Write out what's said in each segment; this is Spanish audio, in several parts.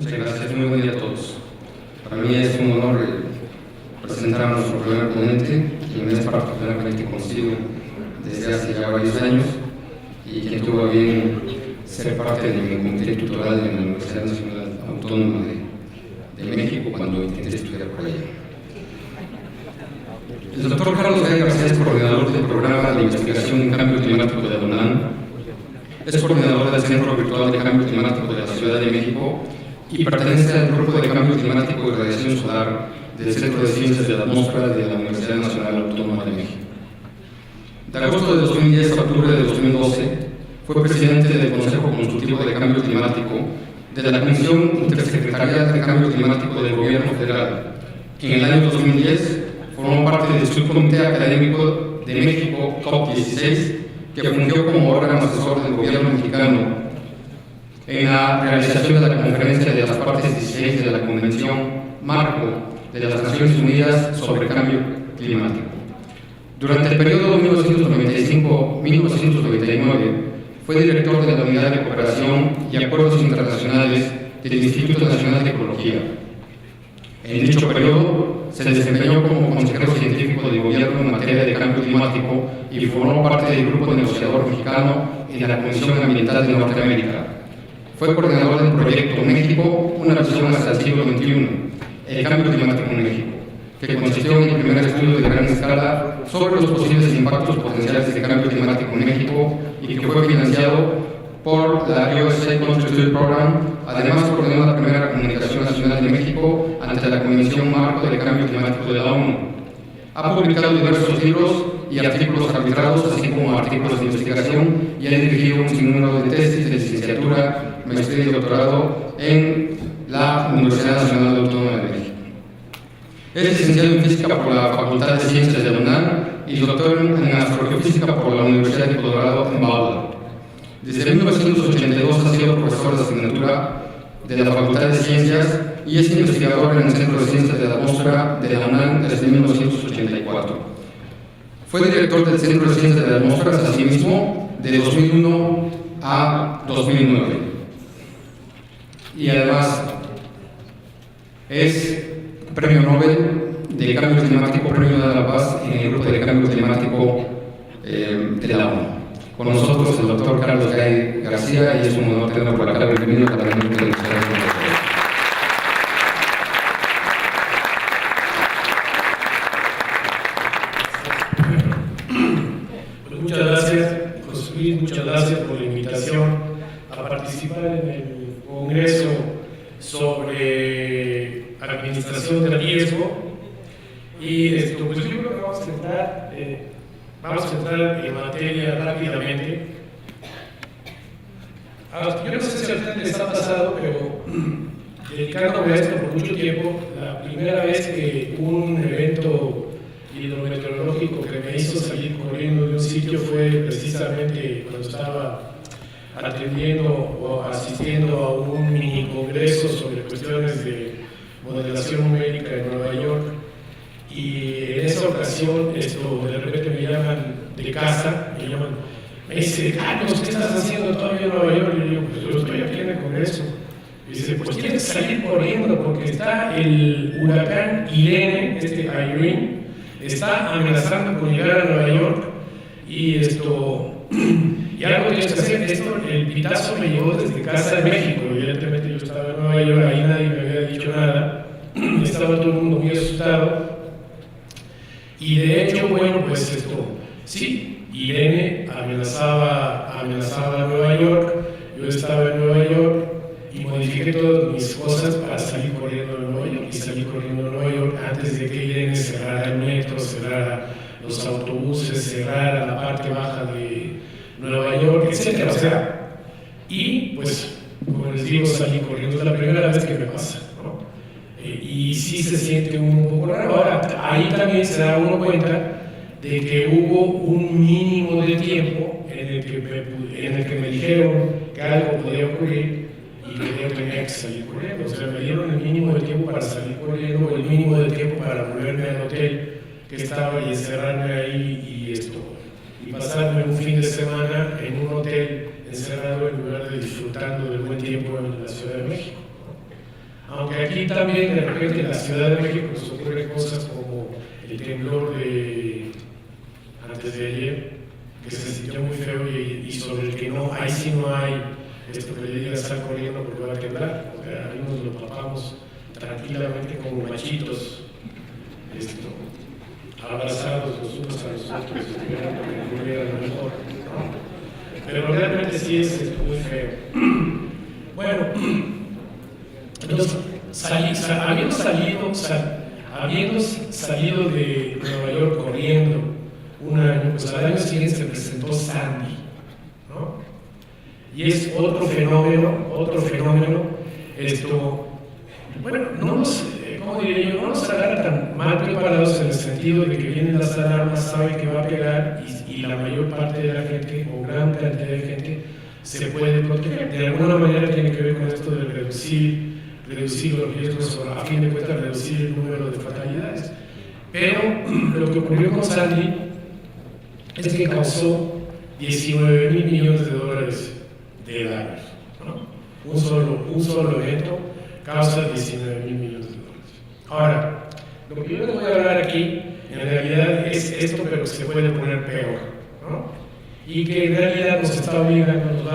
Muchas gracias, muy buen día a todos. Para mí es un honor presentar a nuestro primer ponente, quien es particularmente conocido desde hace ya varios años y quien tuvo a bien ser parte de mi comité tutoral en la Universidad Nacional Autónoma de México cuando intenté estudiar por allá. El doctor Carlos Gay García es coordinador del Programa de Investigación en Cambio Climático de la UNAM, es coordinador del Centro Virtual de Cambio Climático de la Ciudad de México y pertenece al Grupo de Cambio Climático y Radiación Solar del Centro de Ciencias de la Atmósfera de la Universidad Nacional Autónoma de México. De agosto de 2010 a octubre de 2012 fue presidente del Consejo Consultivo de Cambio Climático de la Comisión Intersecretarial de Cambio Climático del Gobierno Federal, que en el año 2010 formó parte del Subcomité Académico de México COP16, que fungió como órgano asesor del gobierno mexicano en la realización de la conferencia de las partes 16 de la Convención Marco de las Naciones Unidas sobre Cambio Climático. Durante el periodo 1995-1999 fue director de la Unidad de Cooperación y Acuerdos Internacionales del Instituto Nacional de Ecología. En dicho periodo se desempeñó como consejero científico de gobierno en materia de cambio climático y formó parte del grupo negociador mexicano en la Comisión Ambiental de Norteamérica. Fue coordinador del proyecto México, una visión hasta el siglo XXI, el cambio climático en México, que consistió en el primer estudio de gran escala sobre los posibles impactos potenciales de cambio climático en México y que fue financiado por la USA Contributed Program. Además, coordinó la primera comunicación nacional de México ante la Convención Marco del Cambio Climático de la ONU. Ha publicado diversos libros y artículos arbitrados, así como artículos de investigación, y ha dirigido un sinnúmero de tesis de licenciatura, maestría y doctorado en la Universidad Nacional Autónoma de México. Es licenciado en Física por la Facultad de Ciencias de la UNAM y doctor en Astrofísica por la Universidad de Colorado en Boulder. Desde 1982 ha sido profesor de asignatura de la Facultad de Ciencias y es investigador en el Centro de Ciencias de la Atmósfera de la UNAM desde 1984. Fue director del Centro de Ciencias de la Atmósfera, asimismo, de 2001 a 2009. Y además es Premio Nobel de Cambio Climático, Premio de la Paz en el Grupo de Cambio Climático de la ONU. Con nosotros el doctor Carlos Gay García, y es un honor tenerlo por acá. Bienvenido a la reunión de la Universidad. Pues muchas gracias, José Luis, muchas gracias por la invitación a participar en el Congreso sobre Administración de Riesgo. Y pues yo creo que vamos a entrar en materia rápidamente. Yo no sé si a ustedes les ha pasado, pero dedicándome a esto por mucho tiempo, la primera vez que un evento hidrometeorológico que me hizo salir corriendo de un sitio fue precisamente cuando estaba atendiendo o asistiendo a un mini congreso sobre cuestiones de modelación numérica en Nueva York. Y en esa ocasión, de repente me llaman de casa, me dice, Carlos, ¿qué estás haciendo todavía en Nueva York? Y yo digo, pues yo estoy aquí en el Congreso. Y dice, pues tienes que salir corriendo porque está el huracán Irene, Irene, está amenazando con llegar a Nueva York y algo tienes que hacer. El pitazo me llegó desde casa de México. Evidentemente yo estaba en Nueva York, ahí nadie me había dicho nada, estaba todo el mundo muy asustado. Y de hecho, bueno, pues sí, Irene amenazaba a Nueva York, yo estaba en Nueva York y modifiqué todas mis cosas para salir corriendo a Nueva York y salir corriendo a Nueva York antes de que Irene cerrara el metro, cerrara los autobuses, cerrara la parte baja de Nueva York, etc. O sea, y pues, como les digo, salí corriendo, es la primera vez que me pasa, ¿no? Y sí se siente un poco raro. Ahora, ahí también se da uno cuenta de que hubo un mínimo de tiempo en el que me dijeron que algo podía ocurrir y que yo tenía que salir corriendo. O sea, me dieron el mínimo de tiempo para salir corriendo, el mínimo de tiempo para volverme al hotel que estaba y encerrarme ahí y pasarme un fin de semana en un hotel encerrado en lugar de disfrutando del buen tiempo en la Ciudad de México. Aunque aquí también de repente en la Ciudad de México nos ocurren cosas como el temblor de antes de ayer, que se sintió muy feo y sobre el que no, ahí sí no hay esto que le diga sal corriendo porque va a temblar. O sea, ahí nos lo tapamos tranquilamente como machitos, abrazados los unos a los otros, esperando que ocurriera lo mejor, ¿no? Pero realmente sí es muy feo. Bueno, entonces, habiendo salido de Nueva York corriendo un año, pues al año siguiente se presentó Sandy, ¿no? Y es otro fenómeno, bueno, no nos, ¿cómo diría yo? No nos agarra tan mal preparados en el sentido de que vienen las alarmas, saben que va a pegar y la mayor parte de la gente, o gran cantidad de gente, se puede proteger. De alguna manera tiene que ver con esto de reducir los riesgos, o a fin de cuentas reducir el número de fatalidades. Pero lo que ocurrió con Sandy es que causó $19,000 millones de daños, ¿no? Un solo evento causa $19,000 millones. Ahora, lo que yo les voy a hablar aquí, en realidad es esto, pero se puede poner peor, ¿no? Y que en realidad nos está obligando, nos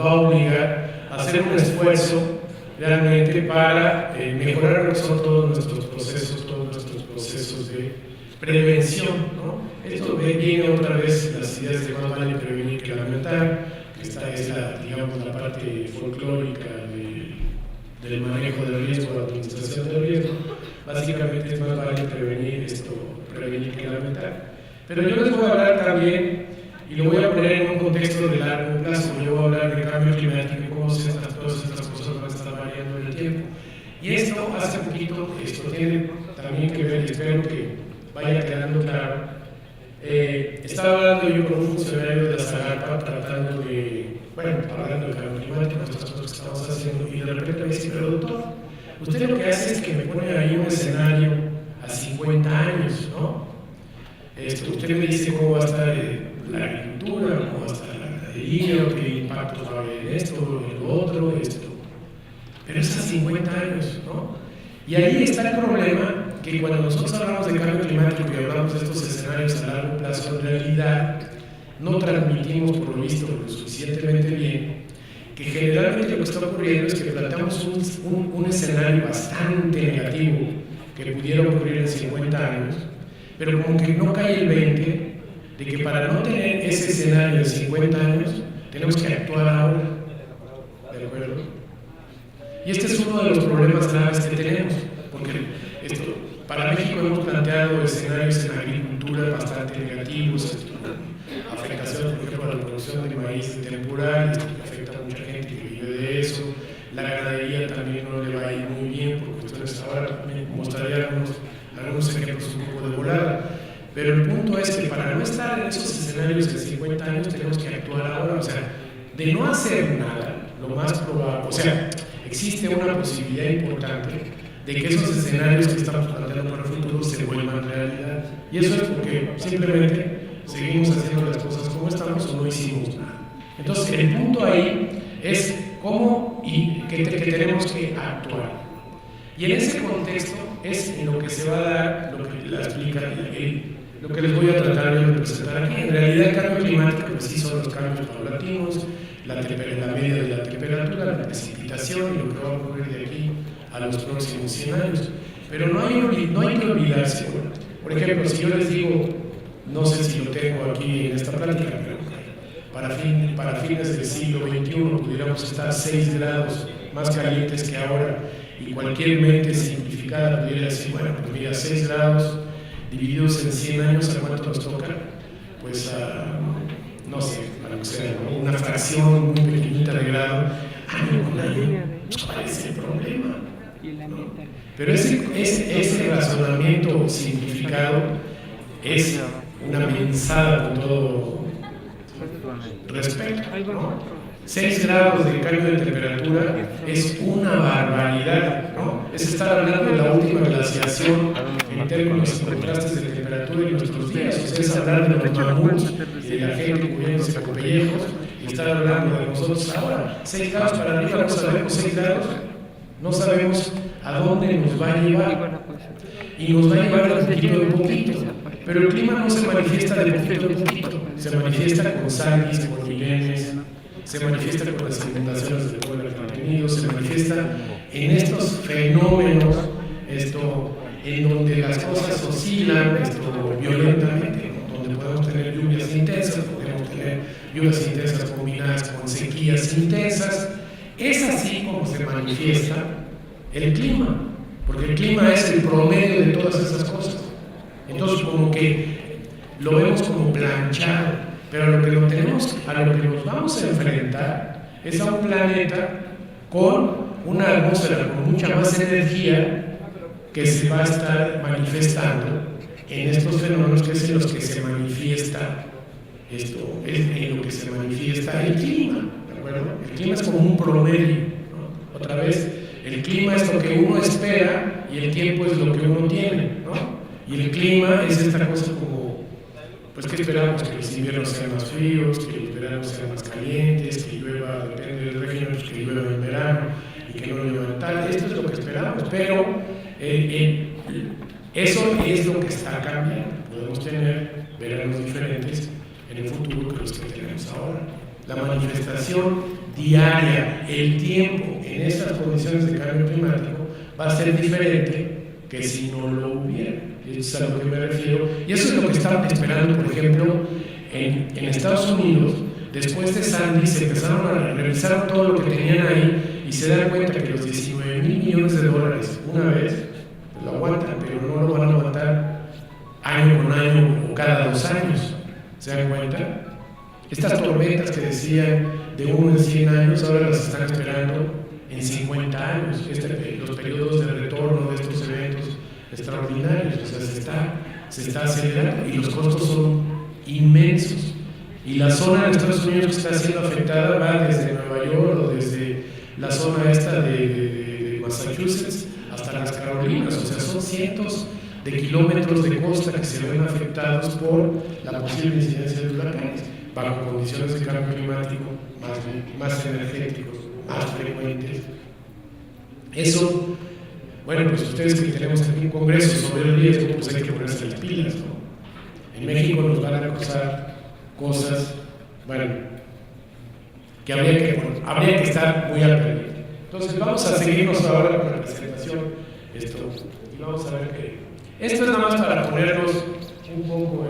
va a obligar a hacer un esfuerzo realmente para mejorar lo que son todos nuestros procesos de prevención, ¿no? Esto viene otra vez las ideas de más vale prevenir que lamentar. Esta es la parte folclórica del manejo del riesgo, la administración del riesgo. Básicamente es más vale prevenir que lamentar. Pero yo les voy a hablar también, y lo voy a poner en un contexto de largo plazo. Yo voy a hablar de cambio climático y cómo todas estas cosas van a estar variando en el tiempo. Y esto hace poquito, esto tiene también que ver, y espero que vaya quedando claro. Estaba hablando yo con un funcionario de la Zagarpa hablando del cambio climático, estas cosas que estamos haciendo, y de repente me dice, pero doctor, usted lo que hace es que me pone ahí un escenario a 50 años, ¿no? Usted me dice cómo va a estar la agricultura, cómo va a estar la ganadería, qué impacto va a haber en esto, en lo otro, esto. Pero es a 50 años, ¿no? Y ahí está el problema, que cuando nosotros hablamos de cambio climático y hablamos de estos escenarios a largo plazo, en realidad no transmitimos por lo visto lo suficientemente bien, que generalmente lo que está ocurriendo es que planteamos un escenario bastante negativo que pudiera ocurrir en 50 años, pero como que no cae el 20 de que para no tener ese escenario en 50 años tenemos que actuar ahora, ¿de acuerdo? Y este es uno de los problemas graves que tenemos, porque para México hemos planteado escenarios en agricultura bastante negativos, afectación, por ejemplo, a la producción de maíz temporal, que afecta a mucha gente que vive de eso. La ganadería también no le va a ir muy bien, por cuestiones ahora mostraría algunos ejemplos un poco de volada. Pero el punto es que para no estar en esos escenarios de 50 años tenemos que actuar ahora, o sea, de no hacer nada, lo más probable, o sea, existe una posibilidad importante de que esos escenarios que estamos planteando para el futuro se vuelvan realidad. Y eso es porque simplemente seguimos haciendo las cosas como estamos o no hicimos nada. Entonces, el punto ahí es cómo y que tenemos que actuar. Y en ese contexto es en lo que se va a dar, lo que les voy a tratar de presentar aquí. En realidad, el cambio climático pues sí son los cambios paulatinos, la media de la temperatura, la precipitación y lo que va a ocurrir de aquí a los próximos 100 años. Pero no hay que olvidarse. Por ejemplo, si yo les digo, no sé si lo tengo aquí en esta plática, pero para fines del siglo XXI pudiéramos estar 6 grados más calientes que ahora, y cualquier mente simplificada pudiera decir, bueno, pues mira, 6 grados divididos en 100 años, ¿a cuánto nos toca? Pues no sé, para que sea una fracción muy pequeñita de grado. ¿Cuál es el problema? ¿No? Pero ese razonamiento simplificado es una mensada con todo respeto, ¿no? 6 grados de cambio de temperatura es una barbaridad, ¿no? Es estar hablando de la última glaciación en términos de contrastes de temperatura en nuestros días. Ustedes hablar de los mamuts y de la gente cubriéndose con pellejos y estar hablando de nosotros ahora. 6 grados para arriba, no sabemos 6 grados. no sabemos a dónde nos va a llevar, y nos va a llevar de poquito en poquito, pero el clima no se manifiesta de poquito en poquito, se manifiesta con Sandy, con Milenes, se manifiesta con las inundaciones del pueblo argentino, se manifiesta en estos fenómenos en donde las cosas oscilan violentamente, ¿no? Donde podemos tener lluvias intensas, podemos tener lluvias intensas combinadas con sequías intensas. Es así como se manifiesta el clima, porque el clima es el promedio de todas esas cosas. Entonces, como que lo vemos como planchado, pero a lo que nos vamos a enfrentar es a un planeta con una atmósfera con mucha más energía que se va a estar manifestando en estos fenómenos, que es en los que se manifiesta en lo que se manifiesta el clima, ¿de acuerdo? El clima es como un promedio, ¿no? Otra vez, el clima es lo que uno espera y el tiempo es lo que uno tiene, ¿no? Y el clima es esta cosa como, pues, ¿qué esperamos? Que los inviernos sean más fríos, que los veranos sean más calientes, que llueva, depende del régimen, pues, que llueva en verano y que no llueva tal. Esto es lo que esperamos, pero eso es lo que está cambiando. Podemos tener veranos diferentes en el futuro que los que tenemos ahora. La manifestación diaria, el tiempo en estas condiciones de cambio climático va a ser diferente que si no lo hubiera. Eso es a lo que me refiero. Y eso es lo que están esperando, por ejemplo, en Estados Unidos. Después de Sandy se empezaron a revisar todo lo que tenían ahí y se dan cuenta que los 19 mil millones de dólares una vez lo aguantan, pero no lo van a aguantar año con año o cada 2 años. ¿Se dan cuenta? Estas tormentas que decían de 1 en 100 años, ahora las están esperando en 50 años. Los periodos de retorno de estos eventos extraordinarios, o sea, se está acelerando y los costos son inmensos. Y la zona de Estados Unidos que está siendo afectada va desde Nueva York o desde la zona esta de Massachusetts hasta las Carolinas, o sea, son cientos de kilómetros de costa que se ven afectados por la posible incidencia de huracanes, bajo condiciones de cambio climático más energéticos, más frecuentes. Eso, bueno, pues ustedes que tenemos aquí un congreso sobre el riesgo, pues hay que ponerse las pilas, ¿no? En México nos van a acusar cosas, bueno, que habría que estar muy al pendiente. Entonces vamos a seguirnos ahora con la presentación y vamos a ver qué. Esto es nada más para ponernos un poco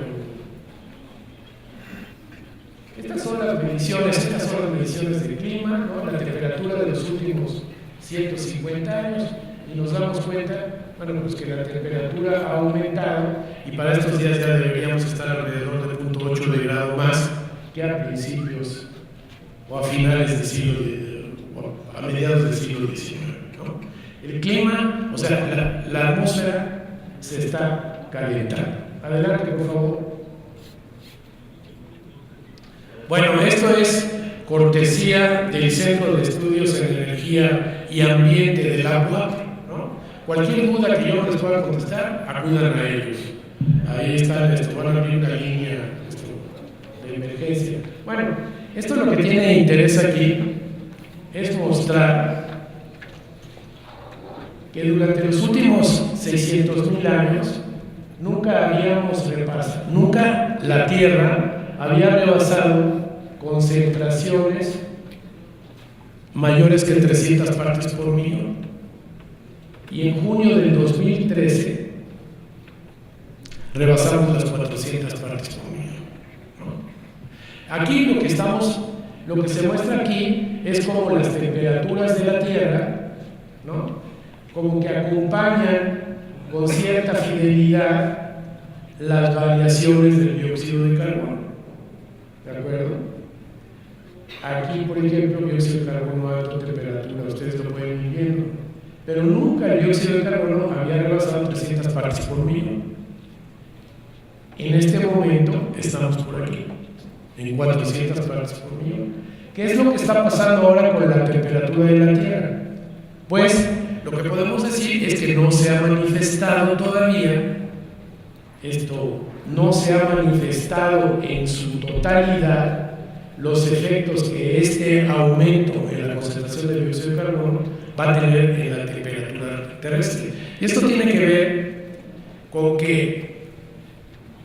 estas son las mediciones del clima, ¿no? La temperatura de los últimos 150 años, y nos damos cuenta, bueno, pues que la temperatura ha aumentado y para estos días ya deberíamos estar alrededor de 0.8 de grado más que a principios o a finales del siglo, a mediados del siglo XIX, ¿no? El clima, o sea, la atmósfera se está calentando. Adelante, por favor. Bueno, esto es cortesía del Centro de Estudios en Energía y Ambiente del agua, ¿no? Cualquier duda que yo les pueda contestar, acudan a ellos. Ahí están, van a abrir una línea de emergencia. Bueno, esto lo que tiene interés aquí es mostrar que durante los últimos 600,000 años nunca la Tierra había rebasado concentraciones mayores que 300 partes por millón. Y en junio del 2013 rebasamos las 400 partes por millón, ¿no? Aquí lo que se muestra aquí es como las temperaturas de la Tierra, ¿no? Como que acompañan con cierta fidelidad las variaciones del dióxido de carbono. ¿De acuerdo? Aquí, por ejemplo, dióxido de carbono a alta temperatura, ustedes lo pueden ir viendo, pero nunca el dióxido de carbono había rebasado 300 partes por millón. En este momento estamos por aquí, en 400 partes por millón. ¿Qué es lo que está pasando ahora con la temperatura de la Tierra? Pues lo que podemos decir es que no se ha manifestado todavía, no se ha manifestado en su totalidad los efectos que este aumento en la concentración de dióxido de carbono va a tener en la terrestre. Y esto tiene que ver con que,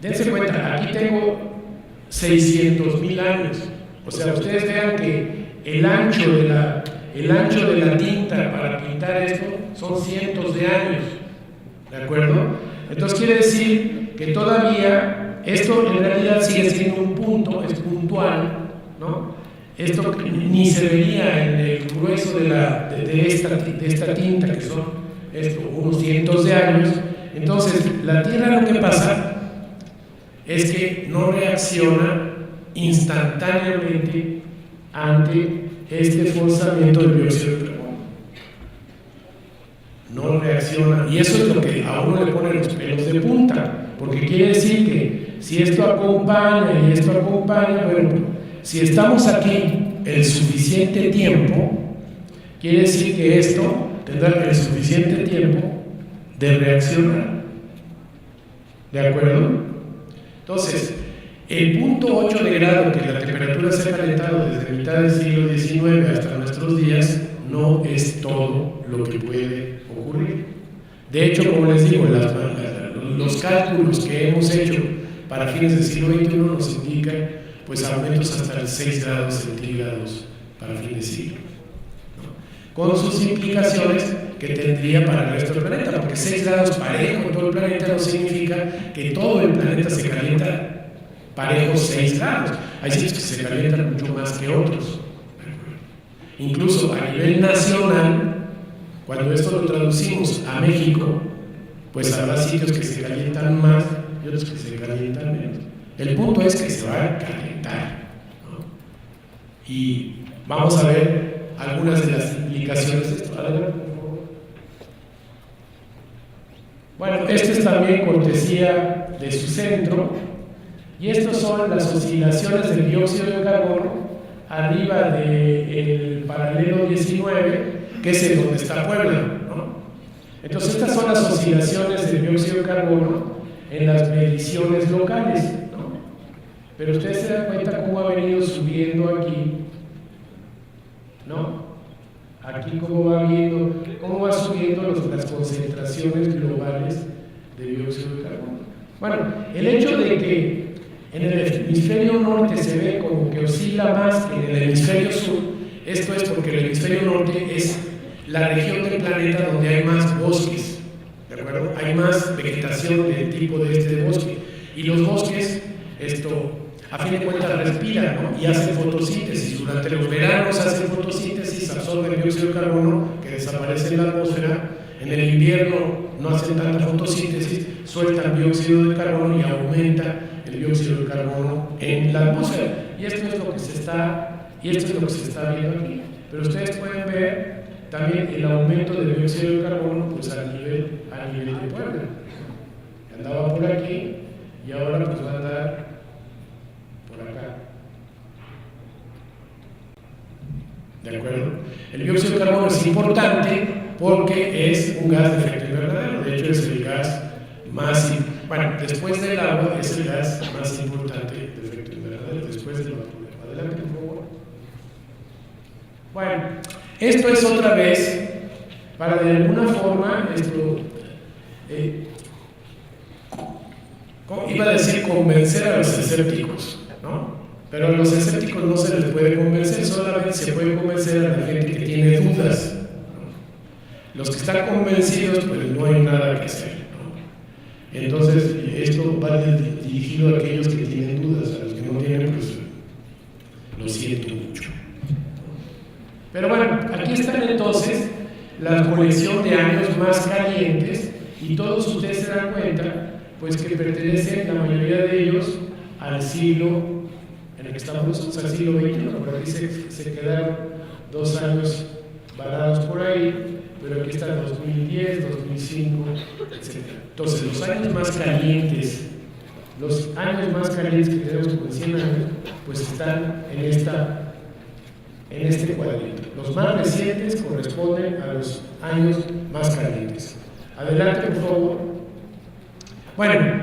dense cuenta, aquí tengo 600,000 años. O sea, ustedes vean que el ancho de la tinta para pintar esto son cientos de años, ¿de acuerdo? Entonces quiere decir que todavía esto en realidad sigue siendo un punto, es puntual, ¿no? Esto ni se vería en el grueso de esta tinta, que son unos cientos de años. Entonces la Tierra, lo que pasa es que no reacciona instantáneamente ante este forzamiento del dióxido de carbono. No reacciona, y eso es lo que a uno le pone los pelos de punta, porque quiere decir que si esto acompaña y esto acompaña, bueno, si estamos aquí el suficiente tiempo, quiere decir que esto tendrá el suficiente tiempo de reaccionar. ¿De acuerdo? Entonces, el punto 8 de grado, que la temperatura se ha calentado desde mitad del siglo XIX hasta nuestros días, no es todo lo que puede ocurrir. De hecho, como les digo, los cálculos que hemos hecho para fines del siglo XXI nos indican pues aumentos hasta los 6 grados centígrados para fin de siglo, ¿no? Con sus implicaciones que tendría para el resto del planeta, porque 6 grados parejo en todo el planeta no significa que todo el planeta se calienta parejo 6 grados. Hay sitios que se calientan mucho más que otros. Incluso a nivel nacional, cuando esto lo traducimos a México, pues habrá sitios que se calientan más y otros que se calientan menos. El punto es que se va a calentar, ¿no? Y vamos a ver algunas de las implicaciones de esto. Adelante, por favor. Bueno, este es también cortesía de su centro, y estas son las oscilaciones del dióxido de carbono arriba del paralelo 19, que es en donde está Puebla, ¿no? Entonces estas son las oscilaciones del dióxido de carbono en las mediciones locales, ¿no? Pero ustedes se dan cuenta cómo ha venido subiendo aquí, ¿no? Aquí cómo va subiendo las concentraciones globales de dióxido de carbono. Bueno, el hecho de que en el hemisferio norte se ve como que oscila más que en el hemisferio sur, esto es porque el hemisferio norte es la región del planeta donde hay más bosques, ¿de acuerdo? Hay más vegetación del tipo de este bosque, y los bosques, a fin de cuentas respiran, ¿no? Y hacen fotosíntesis. Durante los veranos hacen fotosíntesis, absorben dióxido de carbono que desaparece en la atmósfera. En el invierno no hacen tanta fotosíntesis, sueltan dióxido de carbono y aumenta el dióxido de carbono en la atmósfera. Y esto es lo que se está viendo aquí. Pero ustedes pueden ver también el aumento del dióxido de carbono pues a nivel de Puebla. Andaba por aquí y ahora pues va a andar por acá. ¿De acuerdo? El dióxido de carbono es importante porque es un gas de efecto invernadero. De hecho, es el gas más, después del agua, es el gas más importante de efecto invernadero, después del vapor. Adelante, por favor. Bueno, esto es otra vez para de alguna forma, iba a decir convencer a los escépticos, ¿no? Pero a los escépticos no se les puede convencer, solamente se puede convencer a la gente que tiene dudas, ¿no? Los que están convencidos, pues no hay nada que hacer, ¿no? Entonces, esto va dirigido a aquellos que tienen dudas, a los que no tienen, pues lo siento mucho. Pero bueno, aquí están entonces la colección de años más calientes, y todos ustedes se dan cuenta, pues que pertenecen la mayoría de ellos al siglo en el que estamos, al siglo XXI. Por aquí se quedaron 2 años varados por ahí, pero aquí están 2010, 2005, etc. Entonces, los años más calientes que tenemos con 100 años, pues están en este cuadrito. Los más recientes corresponden a los años más calientes. Adelante, por favor. Bueno,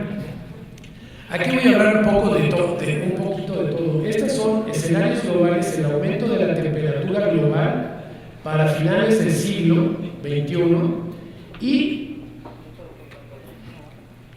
aquí voy a hablar un poquito de todo. Estos son escenarios globales, el aumento de la temperatura global para finales del siglo XXI Y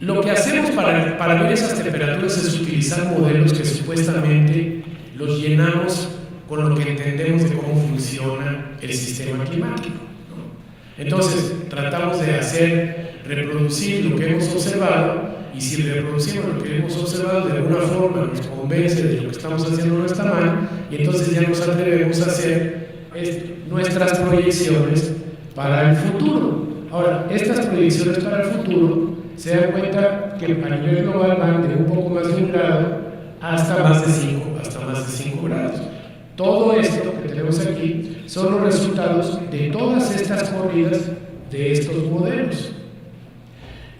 lo que hacemos para ver esas temperaturas es utilizar modelos que supuestamente los llenamos con lo que entendemos de cómo funciona el sistema climático, ¿no? Entonces, tratamos de reproducir lo que hemos observado, y si reproducimos lo que hemos observado de alguna forma nos convence de que lo que estamos haciendo no está mal, y entonces ya nos atrevemos a hacer nuestras proyecciones para el futuro. Ahora, estas proyecciones para el futuro se dan cuenta que a nivel global van de un poco más de 1 grado hasta más de 5 grados. Todo esto que tenemos aquí son los resultados de todas estas corridas de estos modelos.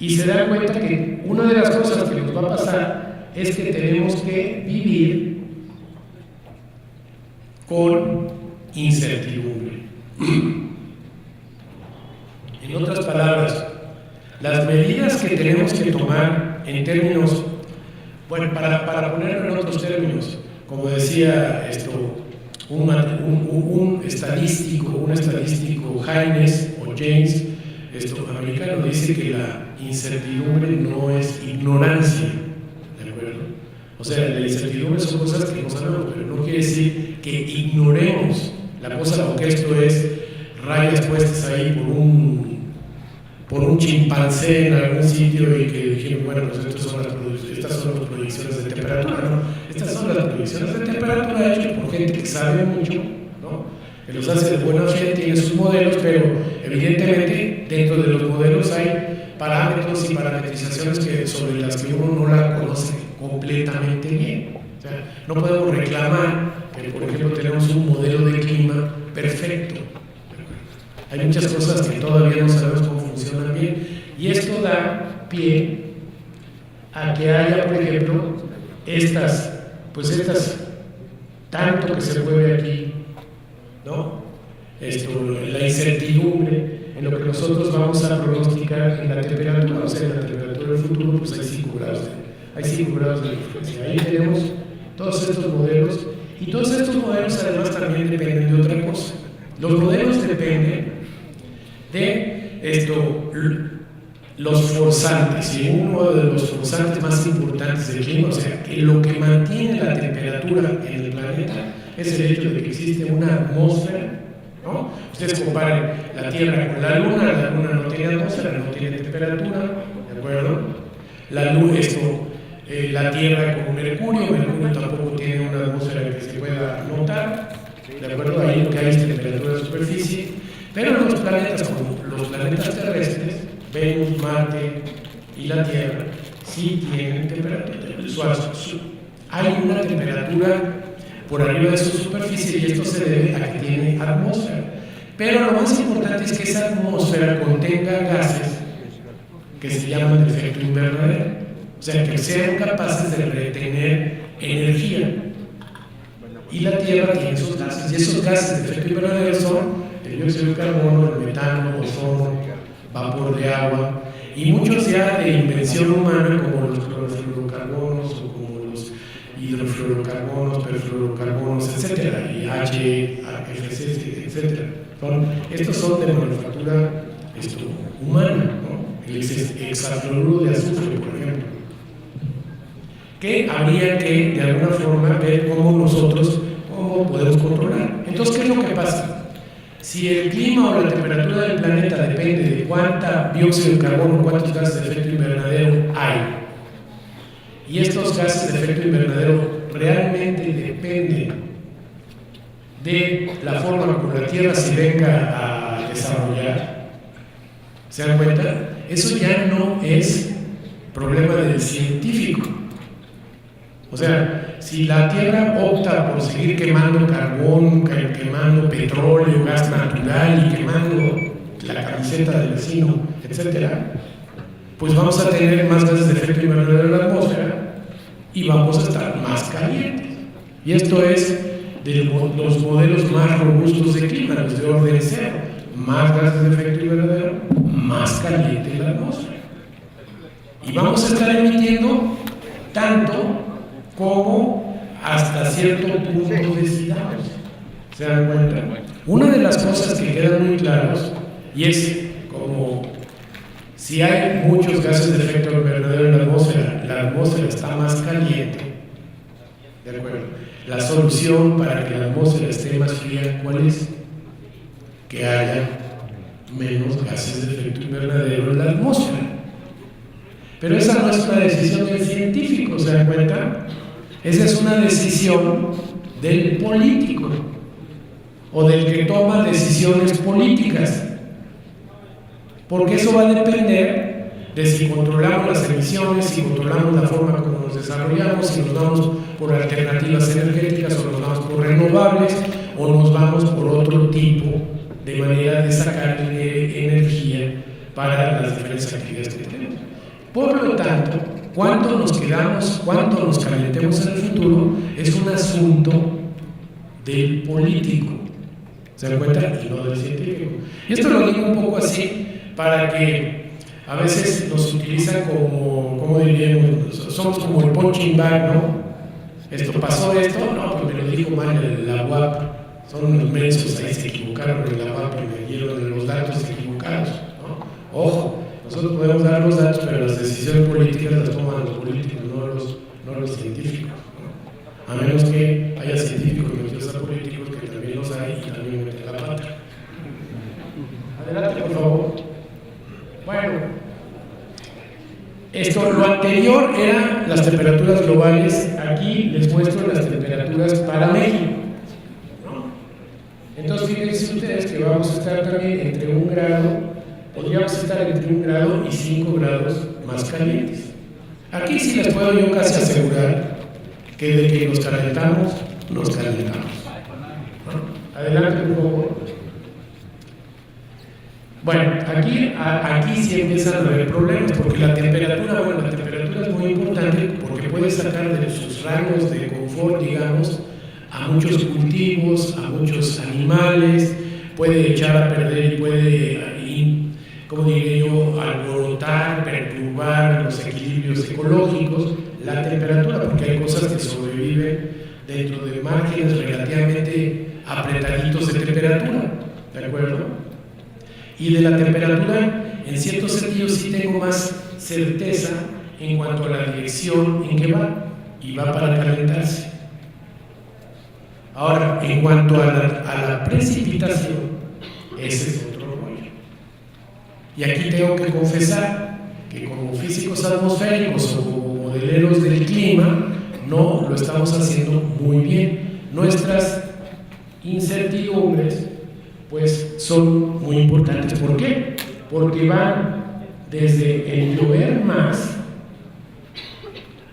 Y se dan cuenta que una de las cosas que nos va a pasar es que tenemos que vivir con incertidumbre. En otras palabras, las medidas que tenemos que tomar en términos, bueno, para ponerlo en otros términos, como decía un estadístico, James, americano, dice que la incertidumbre no es ignorancia, ¿de acuerdo? O sea, la incertidumbre son cosas que no sabemos, pero no quiere decir que ignoremos la cosa, porque esto es rayas puestas ahí por un chimpancé en algún sitio y que dijeron, bueno, pues estas son las proyecciones de temperatura, ¿no? Estas son las proyecciones de temperatura hechas por gente que sabe mucho, ¿no? Que los hace de buena fe, tiene sus modelos, pero evidentemente dentro de los modelos hay parámetros y parametrizaciones sobre las que uno no la conoce completamente bien. O sea, no podemos reclamar que, por ejemplo, tenemos un modelo de clima perfecto. Hay muchas cosas que todavía no sabemos cómo funcionan bien, y esto da pie a que haya, por ejemplo, estas, tanto que se mueve aquí, ¿no? La incertidumbre en lo que nosotros vamos a pronosticar en la temperatura, o sea, en la temperatura del futuro, pues hay 5 grados de diferencia. Ahí tenemos todos estos modelos, y todos estos modelos además también dependen de otra cosa. Los modelos dependen de los forzantes, y uno de los forzantes más importantes del clima, o sea, que lo que mantiene la temperatura en el planeta es el hecho de que existe una atmósfera, ¿no? Ustedes comparen la Tierra con la Luna no tiene atmósfera, no tiene temperatura, ¿de acuerdo? La Tierra con Mercurio tampoco tiene una atmósfera que se pueda notar, ¿de acuerdo? Ahí lo que hay es temperatura de superficie, pero los planetas, como los planetas terrestres, Venus, Marte y la Tierra, sí tienen temperatura. Hay una temperatura por arriba de su superficie, y esto se debe a que tiene atmósfera. Pero lo más importante es que esa atmósfera contenga gases que se llaman de efecto invernadero, o sea, que sean capaces de retener energía. Y la Tierra tiene esos gases, y esos gases de efecto invernadero son el dióxido de carbono, el metano, ozono, vapor de agua, y muchos ya de invención humana, como los clorofluorocarbonos o como los hidrofluorocarbonos, perfluorocarbonos, etcétera, y HFC, etcétera. Estos son de manufactura humana, ¿no? El hexafluoruro de azufre, por ejemplo, que habría que de alguna forma ver cómo podemos controlar. Entonces, ¿qué es lo que pasa? Si el clima o la temperatura del planeta depende de cuánta dióxido de carbono, cuántos gases de efecto invernadero hay, y estos gases de efecto invernadero realmente dependen de la forma como la Tierra se venga a desarrollar, ¿se dan cuenta? Eso ya no es problema del científico. O sea, si la Tierra opta por seguir quemando carbón, quemando petróleo, gas natural y quemando la camiseta del vecino, etcétera, pues vamos a tener más gases de efecto invernadero en la atmósfera y vamos a estar más calientes. Y esto es de los modelos más robustos de clima, los de orden cero: más gases de efecto invernadero, más caliente la atmósfera. Y vamos a estar emitiendo tanto como hasta cierto punto decidamos. ¿Se dan cuenta? Una de las cosas que quedan muy claras, y es como si hay muchos gases de efecto invernadero en la atmósfera está más caliente, ¿de acuerdo? La solución para que la atmósfera esté más fría, ¿cuál es? Que haya menos gases de efecto invernadero en la atmósfera. Pero esa no es una decisión del científico, ¿se dan cuenta? Esa es una decisión del político o del que toma decisiones políticas, porque eso va a depender de si controlamos las emisiones, si controlamos la forma como nos desarrollamos, si nos vamos por alternativas energéticas o nos vamos por renovables o nos vamos por otro tipo de manera de sacar energía para las diferentes actividades que tenemos. Por lo tanto, cuánto nos quedamos, cuánto nos calentemos en el futuro es un asunto del político, ¿se dan cuenta? Y no del científico. Y esto lo digo un poco así para que a veces nos utilizan como diríamos, somos como el punching bag, ¿no? Esto pasó esto, no, pues me lo dijo mal la UAP, son unos mensos ahí, se equivocaron en la UAP y me dieron los datos equivocados, ¿no? Ojo, nosotros podemos dar los datos, pero las decisiones políticas las toman los políticos, no los científicos, ¿no? A menos que haya científicos metidos a políticos, que también los hay y también meten la pata. Adelante, por favor. Bueno, lo anterior eran las temperaturas globales. Aquí les muestro las temperaturas para México, ¿no? Entonces, fíjense ustedes que vamos a estar también entre 1 grado, podríamos estar entre 1 grado y 5 grados más calientes. Aquí sí les puedo yo casi asegurar que de que nos calentamos, nos calentamos, ¿no? Adelante, por favor. Bueno, aquí sí empiezan a haber problemas, porque la temperatura es muy importante porque puede sacar de sus rangos de confort, digamos, a muchos cultivos, a muchos animales, puede echar a perder y puede, como diría yo, alborotar, perturbar los equilibrios ecológicos, la temperatura, porque hay cosas que sobreviven dentro de márgenes relativamente apretaditos de temperatura, ¿de acuerdo? Y de la temperatura, en cierto sentido, sí tengo más certeza en cuanto a la dirección en que va, y va para calentarse. Ahora, en cuanto a la precipitación, ese es otro rollo. Y aquí tengo que confesar que como físicos atmosféricos o como modeleros del clima, no lo estamos haciendo muy bien. Nuestras incertidumbres pues son muy importantes. ¿Por qué? Porque van desde el llover más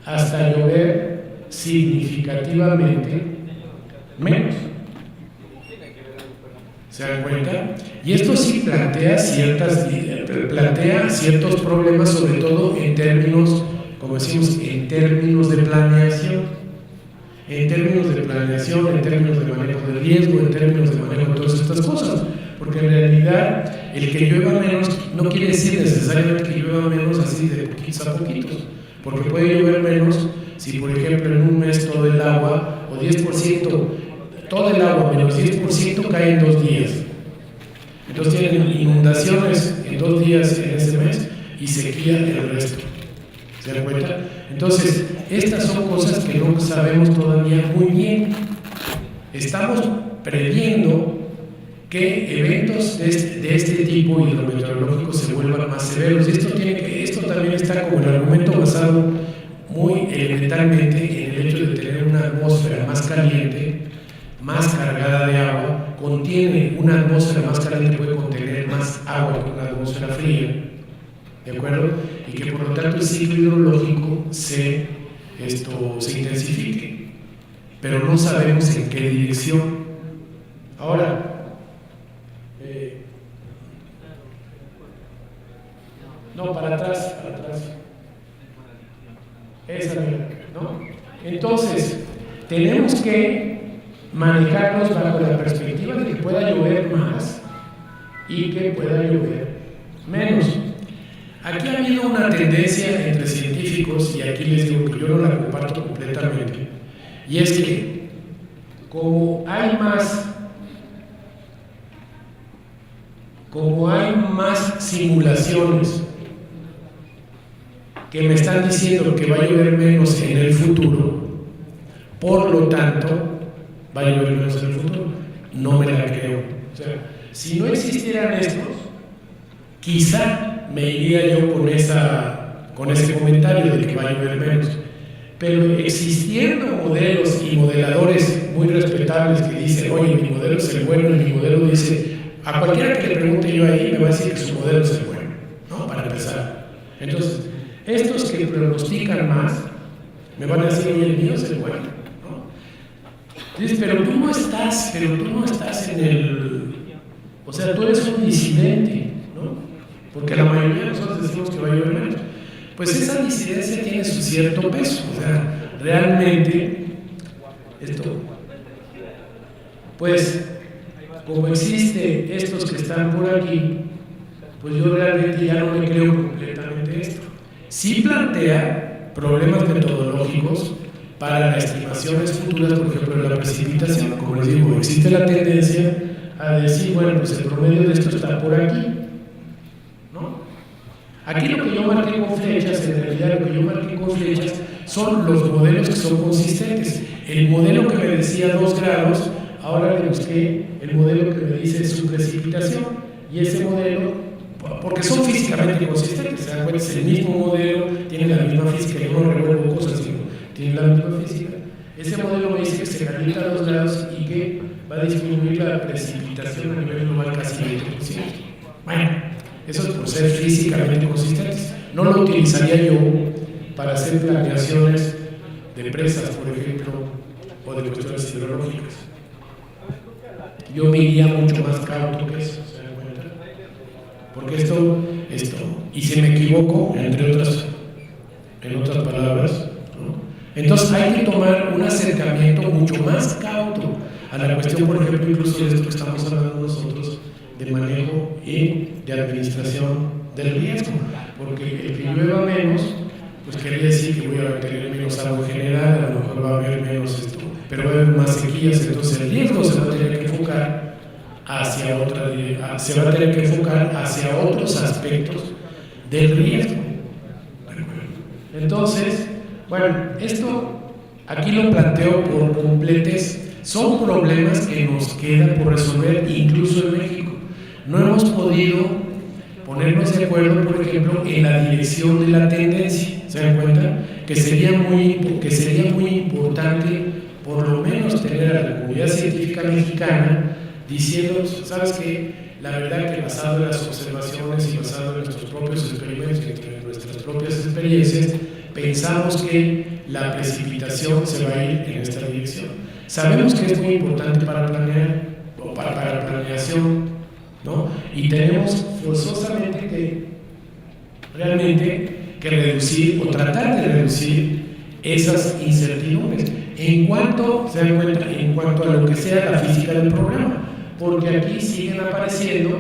hasta llover significativamente menos. ¿Se dan cuenta? Y esto sí plantea ciertos problemas, sobre todo en términos, como decimos, en términos de planeación. En términos de planeación, en términos de manejo de riesgo, en términos de manejo de todas estas cosas, porque en realidad el que llueva menos no quiere decir necesariamente que llueva menos así de poquitos a poquitos, porque puede llover menos si, por ejemplo, en un mes todo el agua, o 10%, todo el agua menos 10% cae en 2 días. Entonces tienen inundaciones en 2 días en ese mes y sequía el resto. ¿Se dan cuenta? Entonces, estas son cosas que no sabemos todavía muy bien. Estamos previendo que eventos de este tipo hidrometeorológicos se vuelvan más severos. Esto también está como el argumento basado muy elementalmente en el hecho de tener una atmósfera más caliente, más cargada de agua. Una atmósfera más caliente puede contener más agua que una atmósfera fría, ¿de acuerdo? Y que por lo tanto el ciclo hidrológico se intensifique, pero no sabemos en qué dirección. Ahora, no, para atrás, esa ¿no? Entonces, tenemos que manejarnos bajo la perspectiva de que pueda llover más y que pueda llover menos. Aquí ha habido una tendencia entre científicos, y aquí les digo que yo no la comparto completamente, y es que como hay más simulaciones que me están diciendo que va a llover menos en el futuro, por lo tanto, va a llover menos en el futuro. No me la creo. O sea, si no existieran estos, quizá me iría yo con ese comentario de que va a llover menos. Pero existiendo modelos y modeladores muy respetables que dicen, oye, mi modelo es el bueno, y mi modelo dice, a cualquiera que le pregunte yo ahí me va a decir que su modelo es el bueno, ¿no? Para empezar. Entonces, estos que pronostican más, me van a decir, oye, el mío es el bueno, ¿no? Dices, pero tú no estás en el... O sea, tú eres un disidente, ¿no? Porque la mayoría de nosotros decimos que va a llover menos. Pues esa disidencia tiene su cierto peso. O sea, realmente, esto, pues, como existe estos que están por aquí, pues yo realmente ya no me creo completamente esto. Sí plantea problemas metodológicos para las estimaciones futuras, por ejemplo, de la precipitación. Como les digo, existe la tendencia a decir, bueno, pues el promedio de esto está por aquí, ¿no? Aquí lo que yo marqué con flechas, en realidad lo que yo marqué con flechas son los modelos que son consistentes. El modelo que me decía 2 grados, ahora le busqué el modelo que me dice su precipitación, y ese modelo, porque son físicamente consistentes, ¿se dan cuenta? Es el mismo modelo, tiene la misma física, yo no revuelvo cosas, sino tiene la misma física. Ese modelo me dice que se calienta a 2 grados y que va a disminuir la precipitación a nivel global casi 20%. Bueno, eso es por ser físicamente consistentes. No lo utilizaría yo para hacer planeaciones de presas, por ejemplo, o de cuestiones hidrológicas. Yo me iría mucho más cauto que eso, ¿se dan cuenta? Porque esto, y si me equivoco, en otras palabras, ¿no? Entonces hay que tomar un acercamiento mucho más cauto a la cuestión, por ejemplo, incluso de esto que estamos hablando nosotros, de manejo y de administración del riesgo, porque el que llueva menos, pues quiere decir que voy a tener menos agua en general, a lo mejor va a haber menos esto, pero va a haber más sequías, entonces el riesgo se va a tener que enfocar hacia otros aspectos del riesgo. Entonces, bueno, esto aquí lo planteo por completes. Son problemas que nos quedan por resolver incluso en México. No hemos podido ponernos de acuerdo, por ejemplo, en la dirección de la tendencia. ¿Se dan cuenta? Que sería muy importante, por lo menos, tener a la comunidad científica mexicana diciendo, ¿sabes qué? La verdad que basado en las observaciones y basado en nuestros propios experimentos y en nuestras propias experiencias, pensamos que la precipitación se va a ir en esta dirección. Sabemos que es muy importante para planear, o para planeación, ¿no? Y tenemos forzosamente que reducir o tratar de reducir esas incertidumbres en cuanto a lo que sea la física del problema, porque aquí siguen apareciendo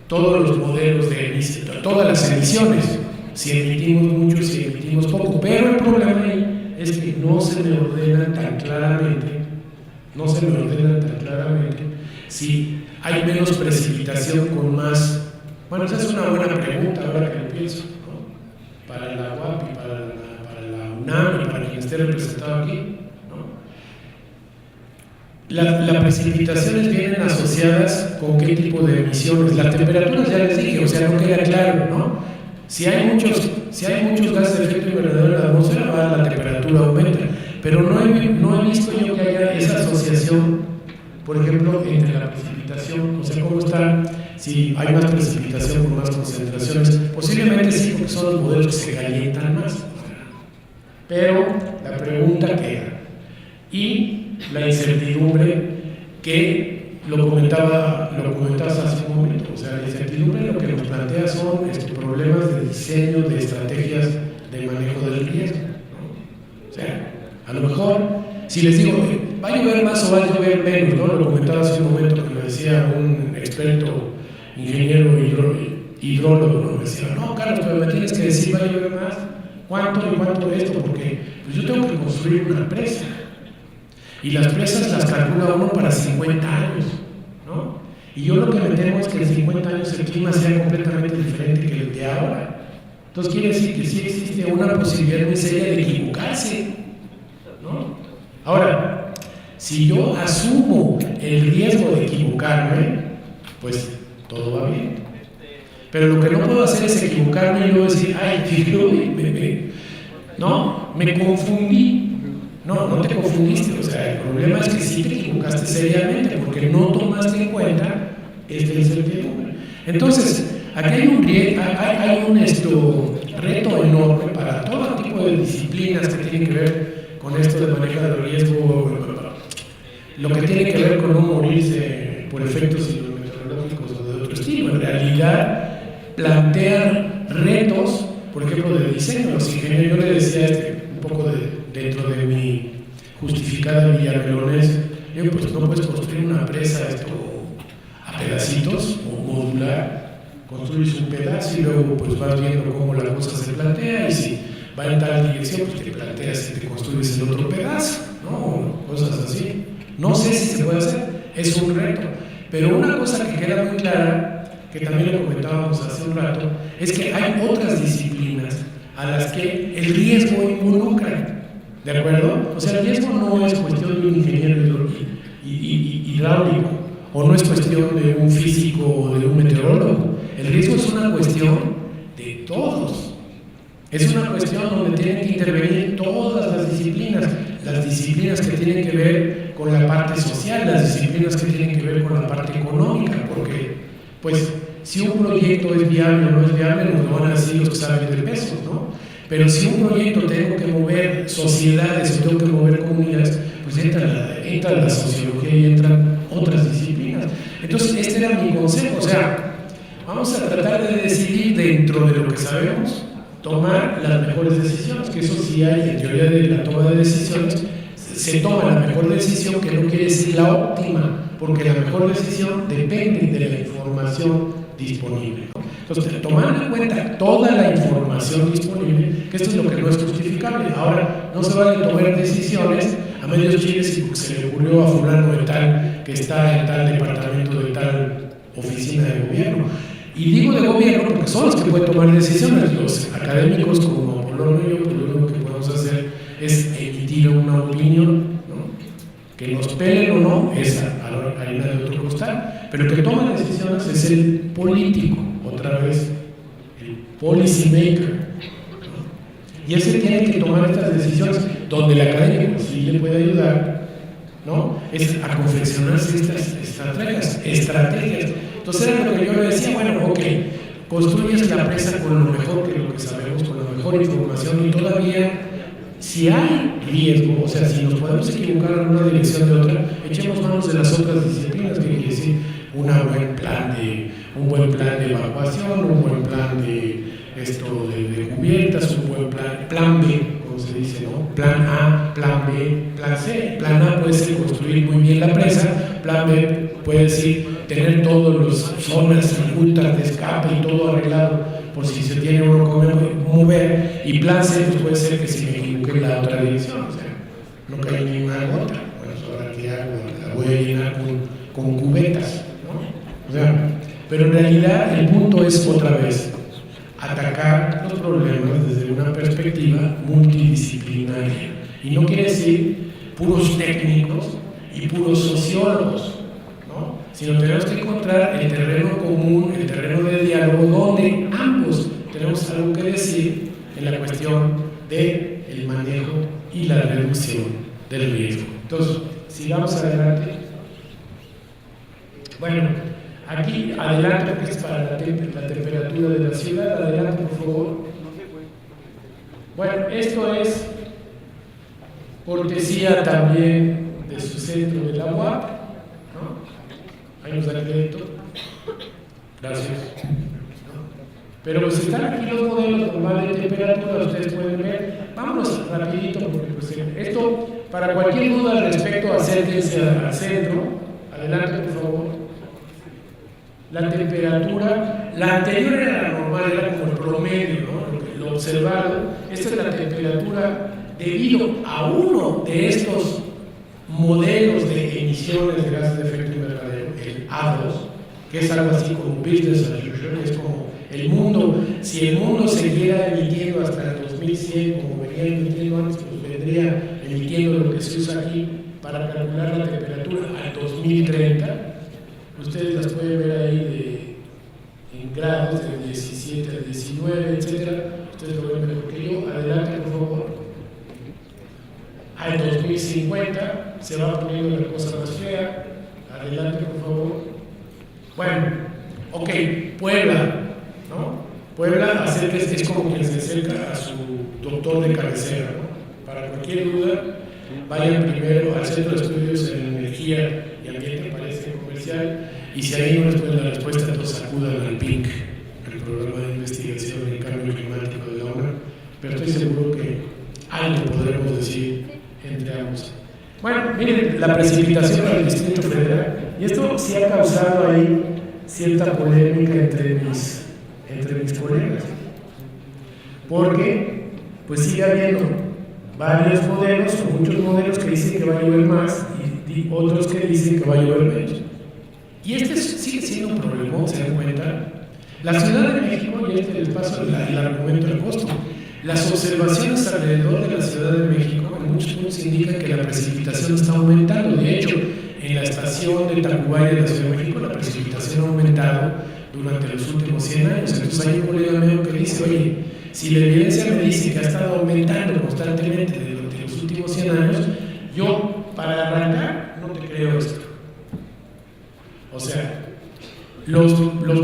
todos los modelos de emisión, todas las emisiones, si emitimos mucho, si emitimos poco, pero el problema ahí es que no se me ordenan tan claramente si hay menos precipitación con más. Bueno, esa es una buena pregunta ahora que lo pienso, ¿no? Para la UAP y para la UNAM y para quien esté representado aquí, ¿no? Las precipitaciones vienen asociadas con qué tipo de emisiones. Las temperaturas ya les dije, o sea, no queda claro, ¿no? Si hay muchos gases de efecto invernadero en la atmósfera, la temperatura aumenta, pero no he visto yo que haya esa asociación, por ejemplo, entre la precipitación, o sea, cómo está, si hay más precipitación con más concentraciones. Posiblemente sí, porque son los modelos que se calientan más, pero la pregunta queda. Y la incertidumbre que lo comentabas hace un momento, o sea, la incertidumbre lo que nos plantea son problemas de diseño, de estrategias de manejo del riesgo, ¿no? O sea, a lo mejor, si les digo, ¿va a llover más o va a llover menos? ¿No? Lo comentaba hace un momento que me decía un experto ingeniero hidrólogo, ¿no? Me decía, no, Carlos, pero me tienes que decir, ¿va a llover más? ¿Cuánto y cuánto de esto? Porque pues yo tengo que construir una presa. Y las presas las calcula uno para 50 años, ¿no? Y yo lo que me temo es que en 50 años el clima sea completamente diferente que el de ahora. Entonces quiere decir que sí existe una posibilidad muy seria de equivocarse, ¿no? Ahora, si yo asumo el riesgo de equivocarme, pues todo va bien. Pero lo que no puedo hacer es equivocarme y luego decir, ay, me confundí. No te confundiste, o sea, el problema es que sí te equivocaste seriamente porque no tomaste en cuenta este incertidumbre. Entonces, aquí hay un reto enorme para todo tipo de disciplinas que tienen que ver con esto de manejo del riesgo, lo que tiene que ver con no morirse por efectos hidrometeorológicos o de otro estilo. En realidad, plantear retos, por ejemplo, de diseño. Los ingenieros, yo le decía un poco dentro de mi justificada Villamelones, yo pues no puedes construir una presa a pedacitos o modular, construyes un pedazo y luego pues vas viendo cómo la cosa se plantea y si va en tal dirección pues te planteas y te construyes el otro pedazo, ¿no? Cosas así. No sé si se puede hacer, es un reto, pero una cosa que queda muy clara, que también lo comentábamos hace un rato, es que hay otras disciplinas a las que el riesgo involucra. ¿De acuerdo? O sea, el riesgo no es cuestión de un ingeniero hidráulico o no es cuestión de un físico o de un meteorólogo. El riesgo es una cuestión de todos. Es una cuestión donde tienen que intervenir todas las disciplinas que tienen que ver con la parte social, las disciplinas que tienen que ver con la parte económica, porque, pues, si un proyecto es viable o no es viable, nos lo van a decir los que saben del peso, ¿no? Pero si un proyecto tengo que mover sociedades o tengo que mover comunidades, pues entra la sociología y entran otras disciplinas. Entonces, este era mi consejo, o sea, vamos a tratar de decidir dentro de lo que sabemos, tomar las mejores decisiones, que eso sí hay en teoría de la toma de decisiones, se toma la mejor decisión, que no quiere decir la óptima, porque la mejor decisión depende de la información disponible. Entonces, tomando en cuenta toda la información disponible, que esto es lo que no es justificable. Ahora, no se vale tomar decisiones a medios chiles y porque se le ocurrió a fulano de tal, que está en tal departamento de tal oficina de gobierno. Y digo de gobierno porque son los que pueden tomar decisiones. Los académicos como Apolonio y yo, pues lo único que podemos hacer es emitir una opinión, ¿no? Que nos peleen o no, es harina de otro costal, pero el que toma decisiones es el político, otra vez, el policy maker, ¿no? Y ese tiene que tomar estas decisiones donde el académico sí le puede ayudar, ¿no? Es a confeccionarse estas estrategias. Entonces era lo que yo le decía, bueno, ok, construyes la presa con lo mejor que lo que sabemos, con la mejor información y todavía, si hay riesgo, o sea, si nos podemos equivocar en una dirección de otra, echemos manos de las otras disciplinas, que quiere decir un buen plan de evacuación, un buen plan de cubiertas, un buen plan B, como se dice, ¿no? Plan A, plan B, plan C. Plan A puede ser construir muy bien la presa, plan B puede ser tener todas las zonas ocultas de escape y todo arreglado por si se tiene uno que mover, y plan C pues puede ser que si me equivoqué en la otra dirección, o sea, no cae ni una gota, bueno, ahora que hago, la voy a llenar con cubetas, ¿no? O sea, pero en realidad el punto es otra vez atacar los problemas desde una perspectiva multidisciplinaria, y no quiere decir puros técnicos y puros sociólogos, sino tenemos que encontrar el terreno común, el terreno de diálogo, donde ambos tenemos algo que decir en la cuestión del manejo y la reducción del riesgo. Entonces, sigamos adelante. Bueno, aquí adelante, porque es para la temperatura de la ciudad. Adelante, por favor. Bueno, esto es cortesía también de su centro de la UAP. Ahí nos da crédito. Gracias. Pero pues están aquí los modelos normales de temperatura, ustedes pueden ver. Vámonos rapidito, porque pues, esto, para cualquier duda al respecto, acérquense al centro. Adelante, por favor. La temperatura, la anterior era la normal, era como el promedio, ¿no? Lo observado. Esta es la temperatura debido a uno de estos modelos de emisiones de gases de efecto invernadero, el A2, que es algo así como business as usual, es como Si el mundo siguiera emitiendo hasta el 2100, como venía emitiendo antes, pues vendría emitiendo lo que se usa aquí para calcular la temperatura al 2030. Ustedes las pueden ver ahí en grados de 17 a 19, etc. Ustedes lo ven mejor que yo. Adelante, por favor. Al 2050 se va poniendo la cosa más fea. Adelante, por favor. Bueno, ok, Puebla, ¿no? Puebla es como quien se acerca a su doctor de cabecera, ¿no? Para cualquier duda, vayan primero al Centro de Estudios en Energía y Ambiente, parece comercial, y si ahí no les pueden dar respuesta, entonces acudan al PINC, el Programa de Investigación en Cambio Climático de la ONU, pero estoy seguro que algo podremos decir entre ambos. Bueno, miren, la precipitación del Distrito Federal, y esto sí ha causado ahí cierta polémica entre mis colegas, porque pues sigue habiendo varios modelos, o muchos modelos que dicen que va a llover más y otros que dicen que va a llover menos. Y este sigue siendo un problema, ¿se dan cuenta? La Ciudad de México, y este les paso el argumento del costo, las observaciones alrededor de la Ciudad de México en muchos puntos indican que la precipitación está aumentando. De hecho, en la estación de Tacubaya de la Ciudad de México la precipitación ha aumentado durante los últimos 100 años. Entonces hay un colega mío que dice, oye, si la evidencia me dice que ha estado aumentando constantemente durante los últimos 100 años, yo, para arrancar, no te creo esto. O sea, los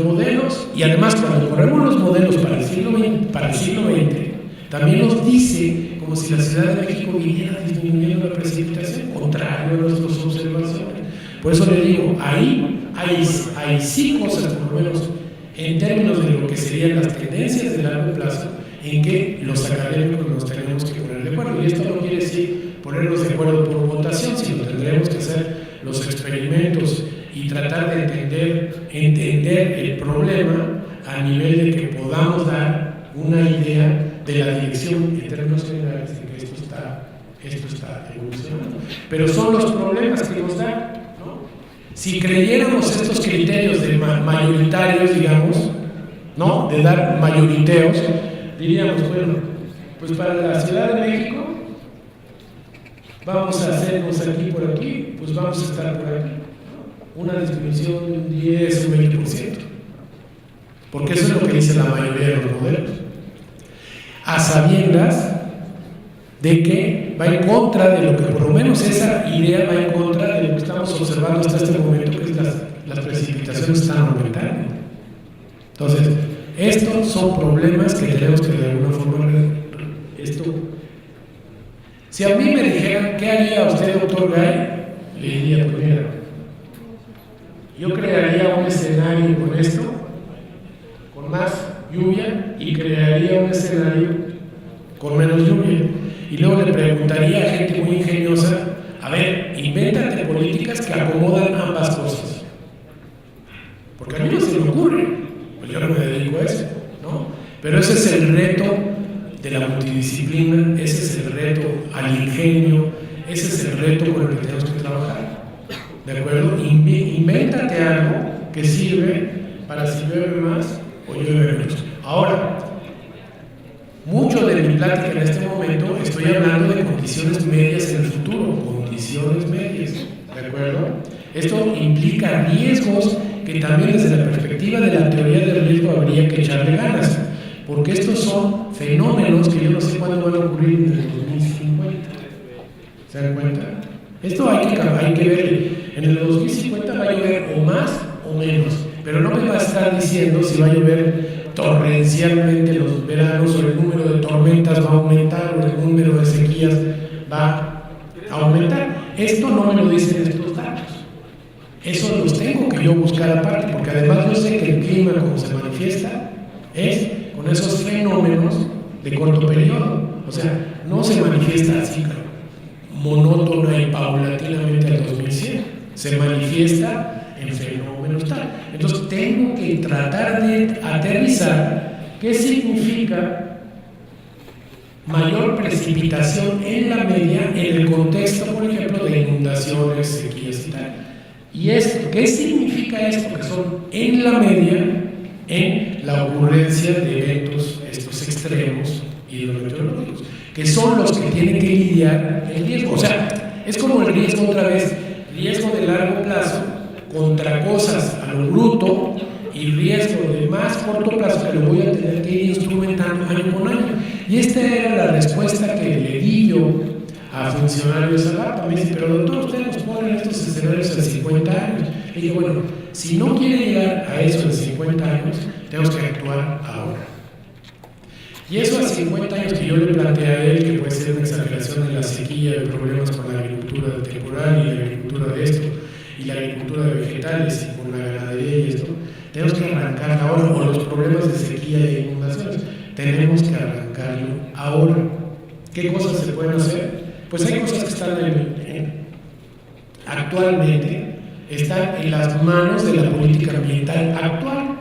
modelos, y además cuando corremos los modelos para el siglo XX, también nos dice como si la Ciudad de México viniera disminuyendo la precipitación, contrario a nuestras observaciones. Por eso le digo, ahí hay sí cosas, por lo menos en términos de lo que serían las tendencias de largo plazo, en que los académicos nos tenemos que poner de acuerdo. Y esto no quiere decir ponernos de acuerdo por votación, sino tendremos que hacer los experimentos y tratar de entender el problema a nivel de que podamos dar una idea de la dirección en términos generales de que esto está evolucionando. Pero son los problemas que nos dan, ¿no? Si creyéramos estos criterios de mayoritarios, digamos, ¿no? De dar mayoriteos, diríamos, bueno, pues para la Ciudad de México vamos a hacernos aquí por aquí, pues vamos a estar por aquí, ¿no? Una disminución de un 10 o 20%, porque eso es lo que dice la mayoría de los modelos, a sabiendas de que va en contra de lo que, por lo menos esa idea va en contra de lo que estamos observando hasta este momento, que es las precipitaciones están aumentando. Entonces, estos son problemas que tenemos que de alguna forma si a mí me dijeran ¿qué haría usted, doctor Gay? Le diría, pues mira, yo crearía un escenario con esto, con más lluvia, y crearía un escenario con menos lluvia, y luego le preguntaría a gente muy ingeniosa, a ver, invéntate políticas que acomodan ambas cosas, porque a mí no se me ocurre, pues yo no me dedico a eso, ¿no? Pero ese es el reto de la multidisciplina, ese es el reto al ingenio, ese es el reto con el que tenemos que trabajar, ¿de acuerdo? Invéntate algo que sirve para si llueve más o llueve menos. Ahora, mucho de mi plática en este momento estoy hablando de condiciones medias en el futuro, condiciones medias, ¿de acuerdo? Esto implica riesgos que también desde la perspectiva de la teoría del riesgo habría que echarle ganas, porque estos son fenómenos que yo no sé cuándo van a ocurrir en el 2050. ¿Se dan cuenta? Esto hay que ver. En el 2050 va a llover o más o menos, pero no me va a estar diciendo si va a llover torrencialmente los veranos, o el número de tormentas va a aumentar, o el número de sequías va a aumentar. Esto no me lo dicen estos datos. Eso los tengo que yo buscar aparte, porque además yo sé que el clima, como se manifiesta, es con esos fenómenos de corto periodo. O sea, no se manifiesta así monótona y paulatinamente al 2100, se manifiesta en fenómenos tal. Entonces tengo que tratar de aterrizar qué significa mayor precipitación en la media en el contexto, por ejemplo, de inundaciones, sequías y tal. Y esto, ¿qué significa esto? Que son en la media en la ocurrencia de eventos estos extremos hidrometeorológicos, que son los que tienen que lidiar el riesgo. O sea, es como el riesgo otra vez, riesgo de largo plazo contra cosas a lo bruto y riesgo de más corto plazo que lo voy a tener que ir instrumentando año con año. Y esta era la respuesta que le di yo a funcionarios de AGAPA. Me dice, pero doctor, usted nos pone en estos escenarios de 50 años. Y digo, bueno, si no quiere llegar a eso en 50 años, tenemos que actuar ahora. Y eso a 50 años que yo le planteé a él, que puede ser una exageración de la sequía, de problemas con la agricultura temporal y la agricultura de esto, y la agricultura de vegetales y con la ganadería y esto, tenemos que arrancar ahora, o los problemas de sequía e inundaciones, tenemos que arrancarlo ahora. ¿Qué cosas se pueden hacer? Pues hay cosas que están actualmente, están en las manos de la política ambiental actual,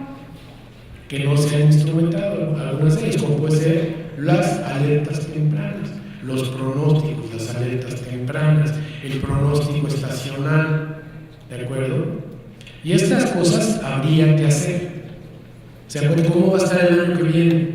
que no se han instrumentado, algunas de ellas, como puede ser las alertas tempranas, los pronósticos, las alertas tempranas, el pronóstico estacional, ¿de acuerdo? Y estas cosas habría que hacer. ¿Se acuerdan cómo va a estar el año que viene?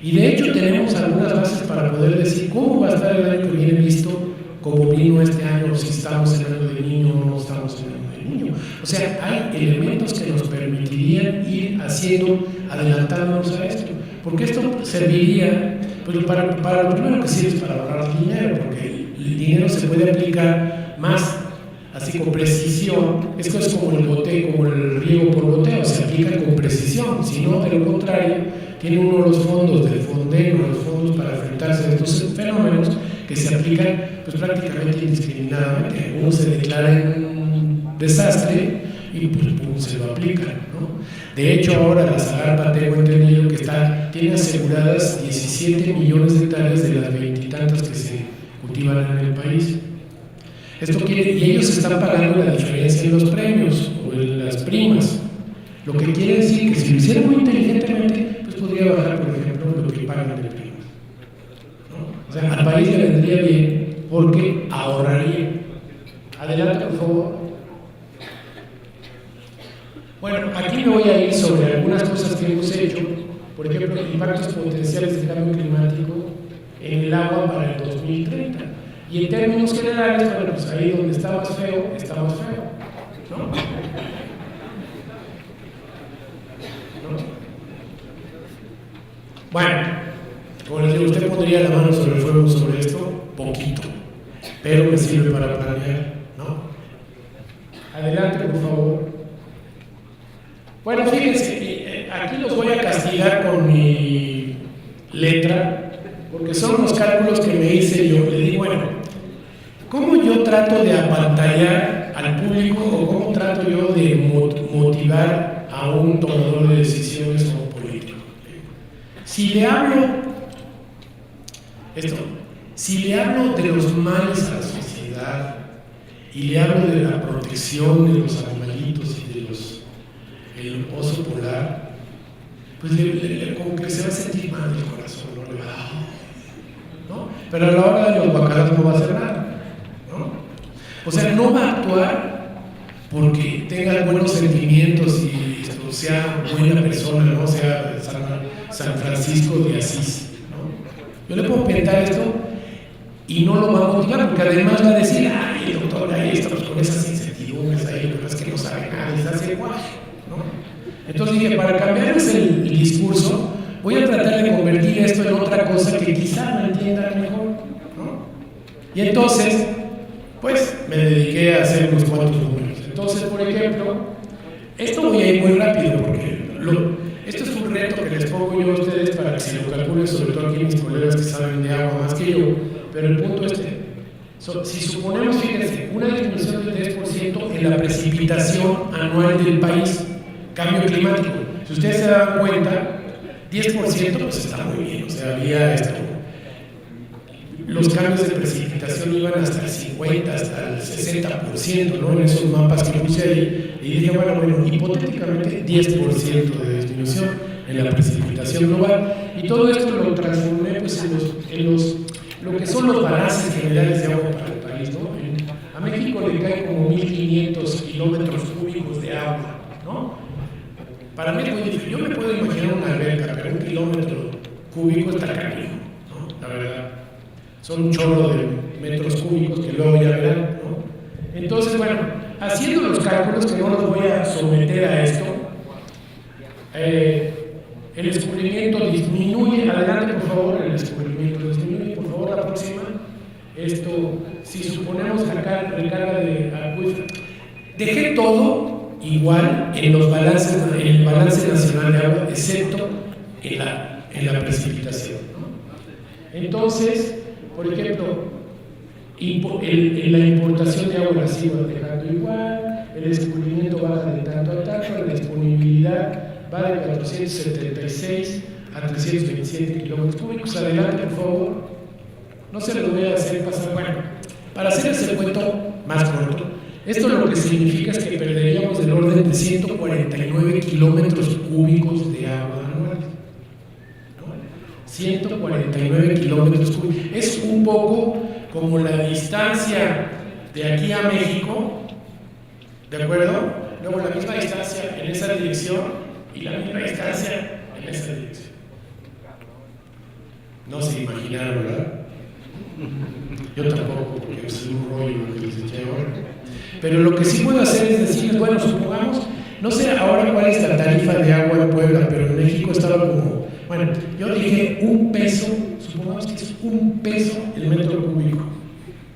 Y de hecho tenemos algunas bases para poder decir cómo va a estar el año que viene visto como vino este año, si estamos en el año del niño o no estamos en el año del niño. O sea, hay elementos que nos permitirían ir haciendo, adelantándonos a esto. Porque esto serviría, pues para lo primero que sirve es para ahorrar dinero, porque el dinero se puede aplicar más, así con precisión. Esto es como el goteo, como el riego por goteo, se aplica con precisión. Si no, de lo contrario, tiene uno de los fondos del Fonden, los fondos para enfrentarse a estos fenómenos que se aplican pues prácticamente indiscriminadamente. Uno se declara en un desastre y pues pum, se lo aplican, ¿no? De hecho, ahora la SAGAPA, tengo entendido que tiene aseguradas 17 millones de hectáreas de las 20 y tantas que se cultivan en el país. Esto quiere, y ellos están pagando la diferencia en los premios o en las primas. Lo que quiere decir que si lo hicieran muy inteligentemente, pues podría bajar, por ejemplo, lo que pagan de primas, ¿no? O sea, al país le vendría bien porque ahorraría. Adelante, por favor. Bueno, aquí me voy a ir sobre algunas cosas que hemos hecho, por ejemplo, impactos potenciales del cambio climático en el agua para el 2030. Y en términos generales, bueno, pues ahí donde está más feo, ¿no? Bueno, como les digo, usted pondría la mano sobre el fuego sobre esto, poquito, pero me sirve para planear, ¿no? Adelante, por favor. Bueno, fíjense, aquí los voy a castigar con mi letra, porque son los cálculos que me hice yo. Le digo, bueno, ¿cómo yo trato de apantallar al público o cómo trato yo de motivar a un tomador de decisiones como político? Si le hablo de los males a la sociedad y le hablo de la protección de los animalitos y de el oso polar, pues como que se va a sentir mal el corazón, ¿no? Pero a la hora de los guacaras no va a hacer nada, ¿no? O sea, no va a actuar porque tenga buenos sentimientos y sea buena persona, ¿no? Sea San Francisco de Asís, ¿no? Yo le puedo pintar esto y no lo va a motivar, porque además va a decir, ay, doctor, ahí estamos con esas incertidumbres ahí, pero es que no sabe nada, les hace igual, ¿no? Entonces dije, para cambiarles el discurso, voy a tratar de convertir esto en otra cosa que quizá me entiendan mejor, ¿no? Y entonces, pues, me dediqué a hacer unos cuantos números. Entonces, por ejemplo, esto voy a ir muy rápido, porque esto es un reto que les pongo yo a ustedes para que se lo calculen, sobre todo aquí mis colegas que saben de agua más que yo, pero el punto es si suponemos, fíjense, una disminución del 3% en la precipitación anual del país, cambio climático, si ustedes se dan cuenta, 10% pues está muy bien, o sea, había esto. Los cambios de precipitación iban hasta el 50, hasta el 60%, ¿no? En esos mapas que puse ahí. Y dije, bueno, hipotéticamente 10% de disminución en la precipitación global. Y todo esto lo transformé pues, lo que son los balances generales de agua para el país, ¿no? A México le cae como 1.500 kilómetros cúbicos de agua, ¿no? para mí es muy difícil. Yo me puedo imaginar una alberca, pero 1 kilómetro cúbico está canijo, ¿no? La verdad. Son un chorro de metros cúbicos que luego ya verán, ¿no? Entonces, bueno, haciendo los cálculos, que no los voy a someter a esto, el descubrimiento disminuye. Adelante, por favor, el descubrimiento disminuye, por favor, la próxima. Esto, si suponemos recarga de acuífero, dejé todo igual en los balances, en el balance nacional de agua, excepto en la precipitación, ¿no? Entonces, por ejemplo, la importación de agua la sigo dejando igual, el descubrimiento baja de tanto a tanto, la disponibilidad va de 476 a 327 kilómetros cúbicos. Adelante, por favor. No se lo voy a hacer pasar. Bueno, para hacerles el cuento más corto, esto lo que significa es que perderíamos del orden de 149 kilómetros cúbicos de agua anual. 149 kilómetros cúbicos. Es un poco como la distancia de aquí a México, ¿de acuerdo? Luego la misma distancia en esa dirección y la misma distancia en esa dirección. No se imaginaron, ¿verdad? Yo tampoco, porque es un rollo lo que les eché ahora. Pero lo que sí puedo hacer es decirles, bueno, supongamos, no sé ahora cuál es la tarifa de agua en Puebla, pero en México estaba como, bueno, yo dije $1, supongamos que es $1 el metro cúbico,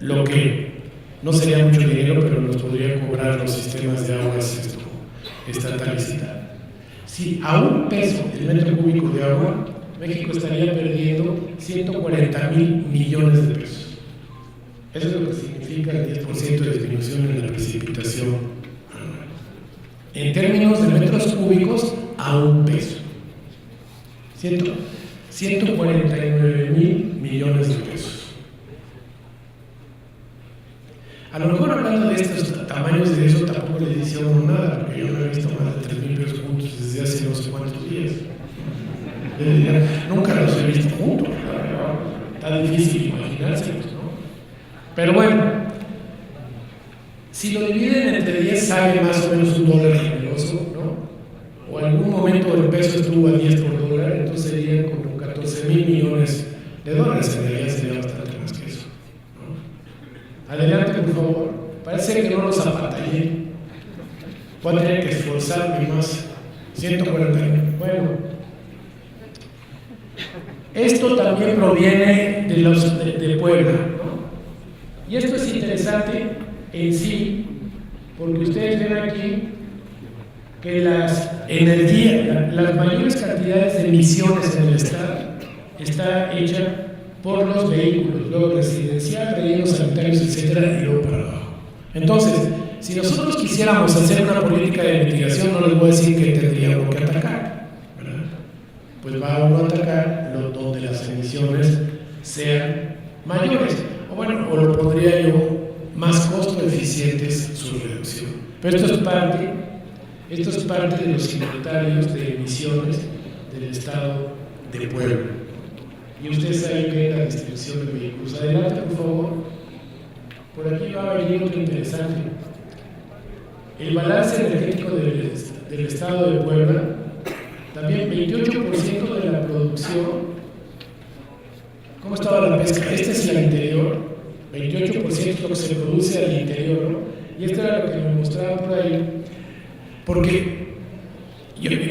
lo que no sería mucho dinero, pero nos podría cobrar los sistemas de aguas estatalizados. Si a $1 el metro cúbico de agua, México estaría perdiendo 140,000 millones de pesos. Eso es lo que significa el 10% de disminución en la precipitación anual. En términos de metros cúbicos, a $1. 149,000 millones de pesos. A lo mejor hablando de estos tamaños de eso tampoco les dice a uno nada, porque yo no he visto más de 3,000 pesos juntos desde hace no sé cuántos días. Nunca los he visto juntos, está difícil imaginárselos, ¿no? Pero bueno, si lo dividen entre 10 sale más o menos $1 generoso, ¿no? O en algún momento el peso estuvo a 10 por dólar, entonces serían como 14,000 millones de dólares, en realidad sería bastante más que eso, ¿no? Adelante, por favor. Parece que no los apatallé. Voy a tener que esforzarme más. 140. Bueno. Esto también proviene de Puebla, ¿no? Y esto es interesante en sí, porque ustedes ven aquí que las mayores cantidades de emisiones en el estado está hecha por los vehículos, luego residencial, rellenos sanitarios, etcétera, y luego para abajo. Entonces, si nosotros quisiéramos hacer una política de mitigación, no les voy a decir que tendríamos que atacar, ¿verdad? Pues va uno a atacar donde las emisiones sean mayores, o bueno, o lo pondría yo, más costo eficientes su reducción. Pero esto es parte de los inventarios de emisiones del estado de Puebla. Y ustedes saben que es la distribución de vehículos. Adelante, por favor. Por aquí va a venir otro interesante. El balance energético del estado de Puebla, también 28% de la producción. ¿Cómo estaba la pesca? Este es el interior, 28% es lo que se produce al interior, ¿no? Y esto era lo que me mostraban por ahí, porque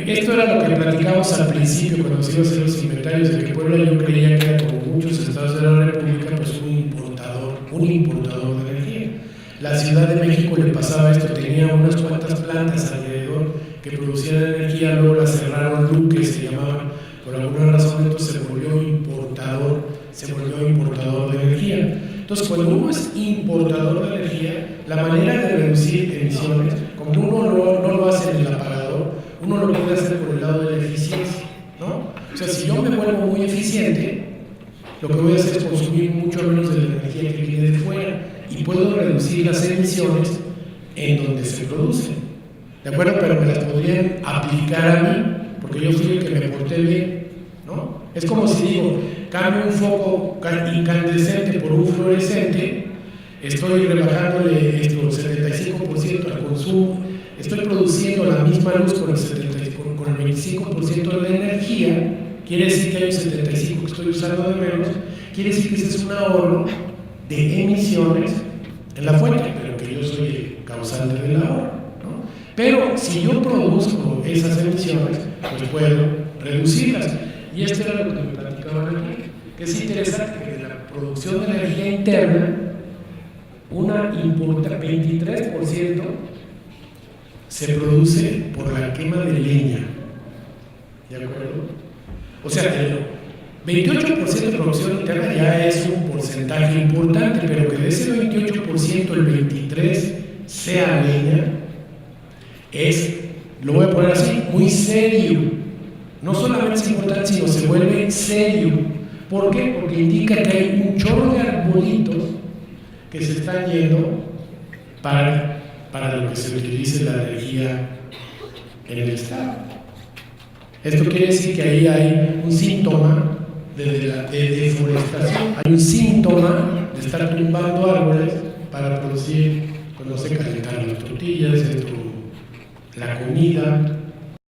esto era lo que platicamos al principio cuando se iban a hacer los inventarios, de que Puebla yo creía que era como muchos estados de la República, pues un importador de energía. La Ciudad de México le pasaba esto, tenía unas cuantas plantas alrededor que producían energía, luego las cerraron, Luque se llamaban, por alguna razón entonces se volvió importador de energía. Entonces, cuando uno es importador de energía, la manera de reducir emisiones, como uno no lo hace en el apagador, uno lo puede hacer por el lado de la eficiencia, ¿no? O sea, si yo me vuelvo muy eficiente, lo que voy a hacer es consumir mucho menos de la energía que viene de fuera y puedo reducir las emisiones en donde se producen, ¿de acuerdo? Pero me las podrían aplicar a mí, porque yo fui el que me porté bien, ¿no? Es como si digo, cambio un foco incandescente por un fluorescente, estoy rebajándole esto 75% al consumo, estoy produciendo la misma luz con con el 25% de la energía, quiere decir que hay un 75% que estoy usando de menos, quiere decir que ese es un ahorro de emisiones en la fuente, pero que yo soy el causante del ahorro, ¿no? Pero si yo produzco esas emisiones, pues puedo reducirlas. Y esto era lo que me platicaban aquí, que es interesante que de la producción de energía interna, una importante 23% se produce por la quema de leña. ¿De acuerdo? O sea, el 28% de producción interna ya es un porcentaje importante, pero que de ese 28% el 23% sea leña, es, lo voy a poner así, muy serio. No solamente es importante, sino se vuelve serio. ¿Por qué? Porque indica que hay un chorro de arbolitos que se están yendo para lo que se utilice la energía en el Estado. Esto quiere decir que ahí hay un síntoma de deforestación, hay un síntoma de estar tumbando árboles para producir, pues no sé, calentar las tortillas, la comida,